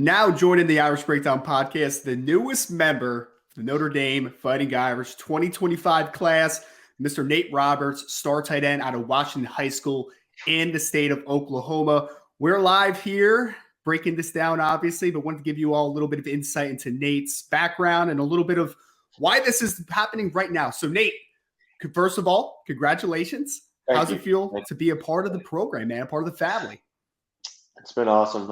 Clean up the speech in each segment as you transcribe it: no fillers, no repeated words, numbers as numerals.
Now joining the Irish Breakdown podcast, the newest member, the Notre Dame Fighting Irish 2025 class, Mr. Nate Roberts, star tight end out of Washington High School in the state of Oklahoma. We're live here, breaking this down, obviously, but wanted to give you all a little bit of insight into Nate's background and a little bit of why this is happening right now. So, Nate, first of all, congratulations. How's it feel to be a part of the program, man, a part of the family? It's been awesome.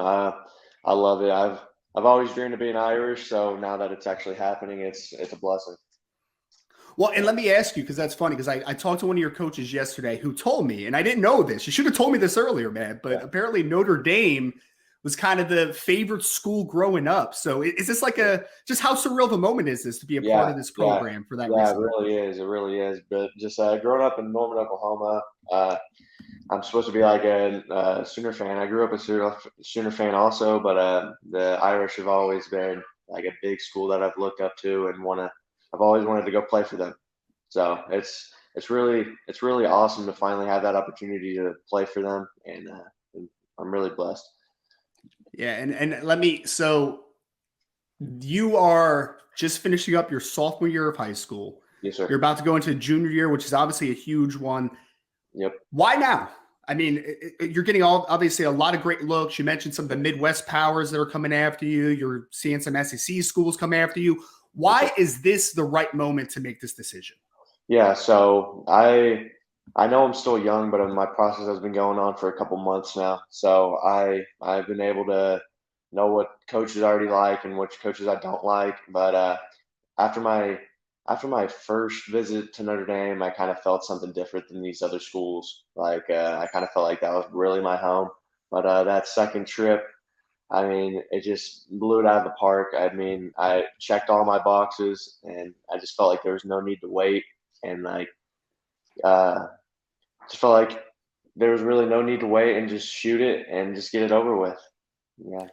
I love it. I've always dreamed of being Irish, so now that it's actually happening, it's a blessing. Well, and let me ask you, because that's funny, because I talked to one of your coaches yesterday who told me, and I didn't know this. You should have told me this earlier, man. But apparently Notre Dame was kind of the favorite school growing up. So is this like just how surreal of a moment is this to be a part of this program for that reason? Yeah, it really is. It really is. But just growing up in Norman, Oklahoma, I'm supposed to be like a Sooner fan. I grew up a Sooner fan also, but the Irish have always been like a big school that I've looked up to and I've always wanted to go play for them. So it's really awesome to finally have that opportunity to play for them, and I'm really blessed. Yeah, and so you are just finishing up your sophomore year of high school. Yes, sir. You're about to go into junior year, which is obviously a huge one. Yep. Why now? I mean, you're getting obviously a lot of great looks. You mentioned some of the Midwest powers that are coming after you. You're seeing some SEC schools come after you. Why is this the right moment to make this decision? Yeah, so I know I'm still young, but my process has been going on for a couple months now. So I've been able to know what coaches I already like and which coaches I don't like. But after my first visit to Notre Dame, I kind of felt something different than these other schools. I kind of felt like that was really my home. But that second trip, I mean, it just blew it out of the park. I mean, I checked all my boxes, and I just felt like there was no need to wait, and just felt like there was really no need to wait and just shoot it and just get it over with. Yeah.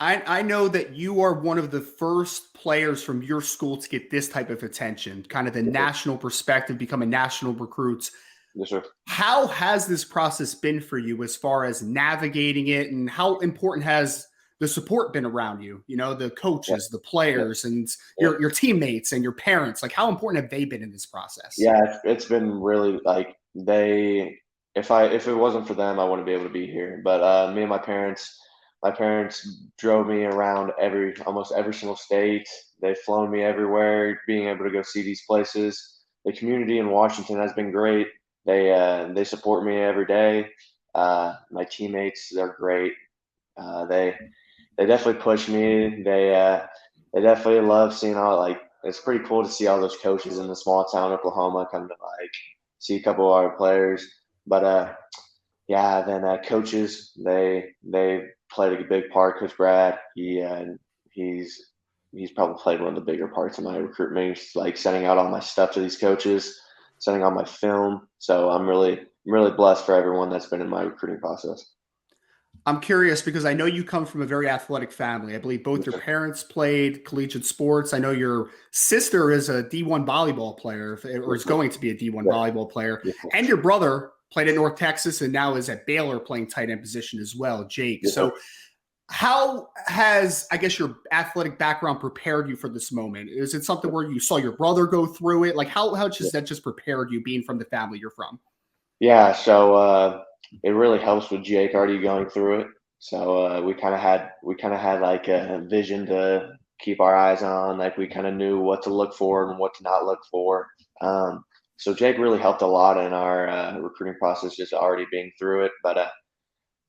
I know that you are one of the first players from your school to get this type of attention, kind of the national perspective, becoming national recruits. Yes, sir. How has this process been for you as far as navigating it, and how important has the support been around you? You know, the coaches, the players, and your teammates and your parents. Like, how important have they been in this process? Yeah, it's been really like if it wasn't for them, I wouldn't be able to be here. But me and my parents drove me around almost every single state. They've flown me everywhere, being able to go see these places. The community in Washington has been great. They support me every day. My teammates, they're great. They definitely push me. They definitely love seeing it's pretty cool to see all those coaches in the small town Oklahoma come to see a couple of our players. But yeah, then coaches, they played a big part. Coach Brad, he's probably played one of the bigger parts in my recruitment, like sending out all my stuff to these coaches, sending out my film. So I'm really blessed for everyone that's been in my recruiting process. I'm curious because I know you come from a very athletic family. I believe both your parents played collegiate sports. I know your sister is a D1 volleyball player, or is going to be a D1 volleyball player, and your brother played at North Texas and now is at Baylor playing tight end position as well, Jake. So how has, I guess, your athletic background prepared you for this moment? Is it something where you saw your brother go through it? Like how has that just prepared you being from the family you're from? Yeah, so it really helps with Jake already going through it. So we kind of had like a vision to keep our eyes on. Like we kind of knew what to look for and what to not look for. So Jake really helped a lot in our recruiting process, just already being through it. But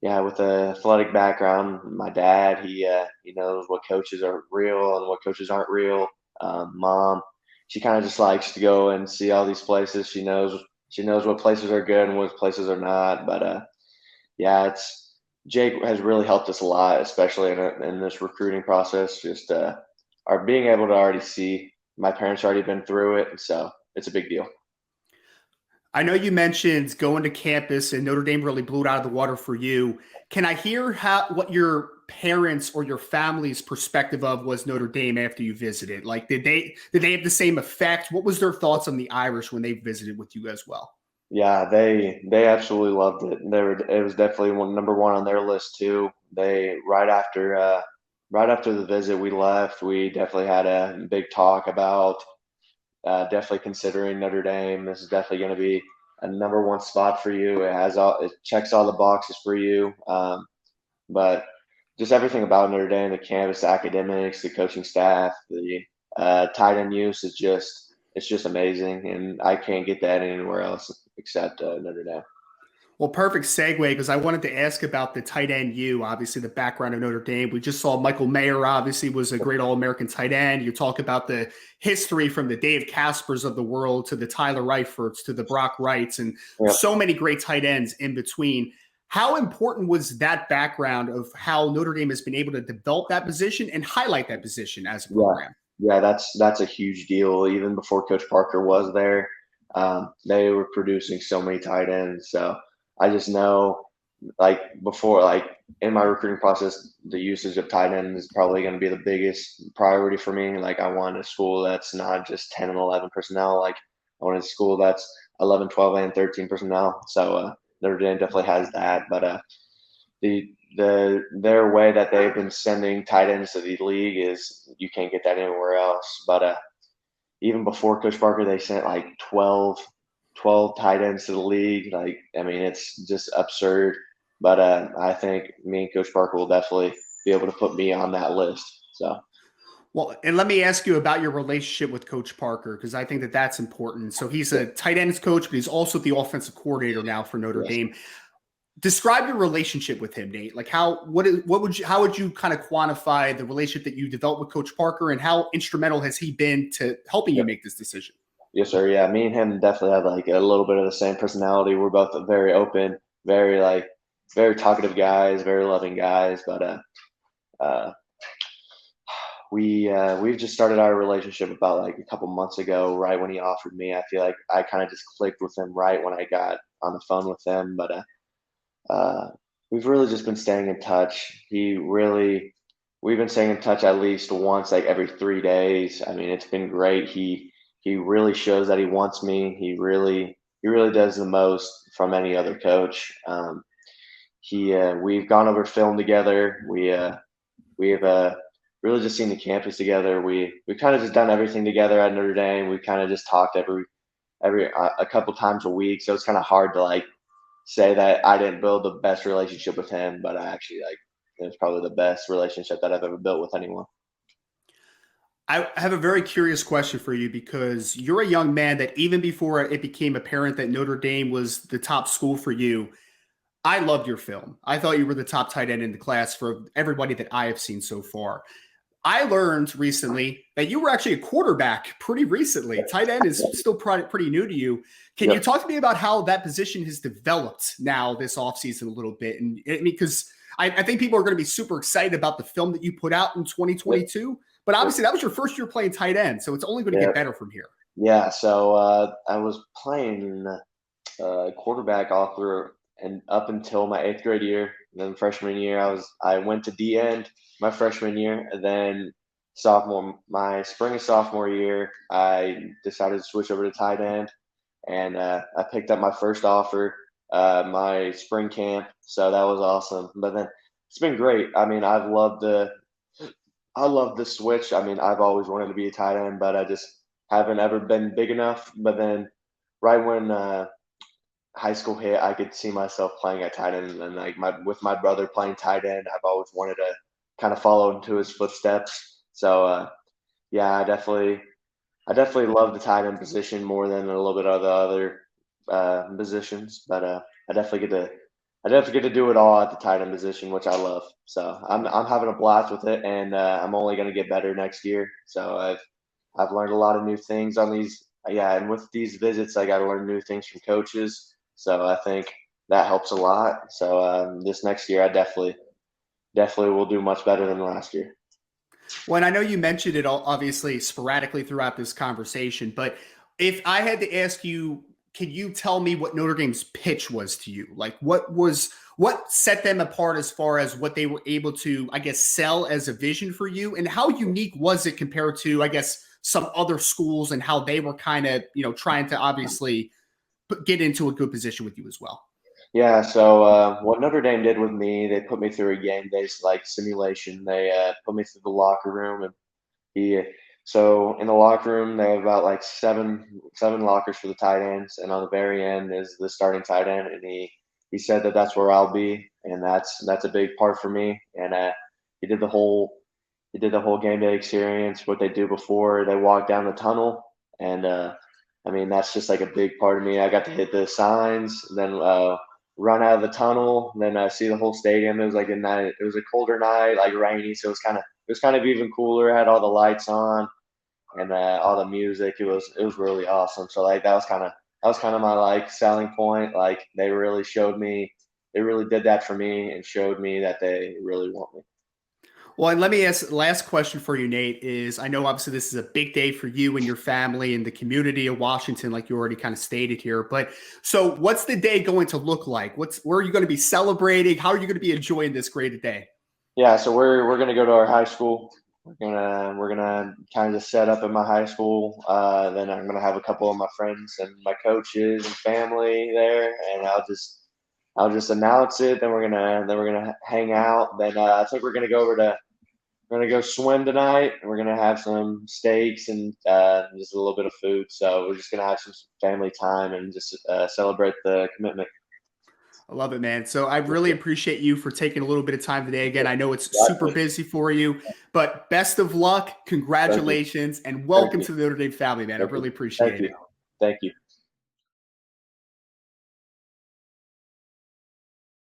yeah, with a athletic background, my dad, he knows what coaches are real and what coaches aren't real. Mom, she kind of just likes to go and see all these places. She knows what places are good and what places are not. But yeah, Jake has really helped us a lot, especially in this recruiting process. Just our being able to already see. My parents already been through it, so it's a big deal. I know you mentioned going to campus and Notre Dame really blew it out of the water for you. Can I hear what your parents or your family's perspective of was Notre Dame after you visited? Like, did they have the same effect? What was their thoughts on the Irish when they visited with you as well? Yeah, they absolutely loved it. It was definitely number one on their list too. They right after right after the visit, we left. We definitely had a big talk about definitely considering Notre Dame. This is definitely going to be a number one spot for you. It checks all the boxes for you. But just everything about Notre Dame, the campus, the academics, the coaching staff, the tight end use is just amazing, and I can't get that anywhere else except Notre Dame. Well, perfect segue because I wanted to ask about the tight end U, obviously the background of Notre Dame. We just saw Michael Mayer, obviously, was a great All-American tight end. You talk about the history from the Dave Caspers of the world to the Tyler Reiferts to the Brock Wrights and Yep. so many great tight ends in between. How important was that background of how Notre Dame has been able to develop that position and highlight that position as a Yeah, program? yeah, that's a huge deal. Even before Coach Parker was there, they were producing so many tight ends. So I just know, like before, like in my recruiting process, the usage of tight end is probably going to be the biggest priority for me. Like I want a school that's not just 10 and 11 personnel. Like I want a school that's 11, 12, and 13 personnel. So Notre Dame definitely has that. But their way that they've been sending tight ends to the league is you can't get that anywhere else. But even before Coach Parker, they sent like 12 tight ends to the league. Like, I mean, it's just absurd. But I think me and Coach Parker will definitely be able to put me on that list. So, Well, and let me ask you about your relationship with Coach Parker, because I think that that's important. So he's yeah, a tight ends coach, but he's also the offensive coordinator now for Notre yes. Dame. Describe your relationship with him, Nate. Like how would you kind of quantify the relationship that you developed with Coach Parker, and how instrumental has he been to helping you Yeah. make this decision? Yes, sir. Yeah, me and him definitely have like a little bit of the same personality. We're both very open, very talkative guys, very loving guys. But uh, we've just started our relationship about like a couple months ago, right when he offered me. I feel like I kind of just clicked with him right when I got on the phone with him. But we've really just been staying in touch. We've been staying in touch at least once like every 3 days. I mean, it's been great. He really shows that he wants me. He really does the most from any other coach. We've gone over film together. We've really just seen the campus together. We kind of just done everything together at Notre Dame. We kind of just talked every a couple times a week. So it's kind of hard to like say that I didn't build the best relationship with him, but I actually like it was probably the best relationship that I've ever built with anyone. I have a very curious question for you because you're a young man that even before it became apparent that Notre Dame was the top school for you, I loved your film. I thought you were the top tight end in the class for everybody that I have seen so far. I learned recently that you were actually a quarterback pretty recently. Tight end is still pretty new to you. Can you Yep. talk to me about how that position has developed now this offseason a little bit? And I mean, because I think people are going to be super excited about the film that you put out in Yep. 2022. But Yep. obviously, that was your first year playing tight end. So it's only going to Yeah. get better from here. Yeah. So I was playing quarterback all through and up until my eighth grade year. And then freshman year, I went to D end my freshman year, and then my spring of sophomore year, I decided to switch over to tight end, and I picked up my first offer my spring camp, so that was awesome. But then it's been great. I mean, I love the switch. I mean, I've always wanted to be a tight end, but I just haven't ever been big enough. But then right when high school hit, I could see myself playing at tight end, and like with my brother playing tight end, I've always wanted to kind of follow into his footsteps. So yeah, I definitely love the tight end position more than a little bit of the other positions, but I definitely get to do it all at the tight end position, which I love. So I'm having a blast with it, and I'm only going to get better next year. So I've learned a lot of new things on these. Yeah, and with these visits, I got to learn new things from coaches. So I think that helps a lot. So this next year, I definitely will do much better than last year. Well, and I know you mentioned it all obviously sporadically throughout this conversation, but if I had to ask you, can you tell me what Notre Dame's pitch was to you? Like what set them apart as far as what they were able to, I guess, sell as a vision for you? And how unique was it compared to, I guess, some other schools and how they were kind of, trying to obviously get into a good position with you as well? Yeah, so what Notre Dame did with me, they put me through a game day like simulation. They put me through the locker room, and he so in the locker room they have about like seven lockers for the tight ends, and on the very end is the starting tight end, and he said that that's where I'll be, and that's a big part for me. And he did the whole he did the whole game day experience. What they do before they walk down the tunnel, and I mean that's just like a big part of me. I got to hit the signs, then run out of the tunnel, and then see the whole stadium. It was like a night. It was a colder night, like rainy, so it was kind of even cooler. It had all the lights on and all the music. It was really awesome. So like that was kind of my like selling point. Like they really did that for me and showed me that they really want me. Well, and let me ask last question for you, Nate, is I know obviously this is a big day for you and your family and the community of Washington, like you already kind of stated here. But so what's the day going to look like? Where are you going to be celebrating? How are you going to be enjoying this great day? Yeah, so we're gonna go to our high school. We're gonna kind of set up at my high school. Then I'm gonna have a couple of my friends and my coaches and family there, and I'll just announce it. Then we're gonna hang out. Then I think we're gonna go swim tonight. We're gonna have some steaks and just a little bit of food. So we're just gonna have some family time and just celebrate the commitment. I love it, man. So I really appreciate you for taking a little bit of time today. Again, I know it's super Gotcha. busy for you, but best of luck, Thank you. congratulations, and Thank welcome you. to the Notre Dame family, man. I Thank you. really Thank appreciate you. it. Thank you.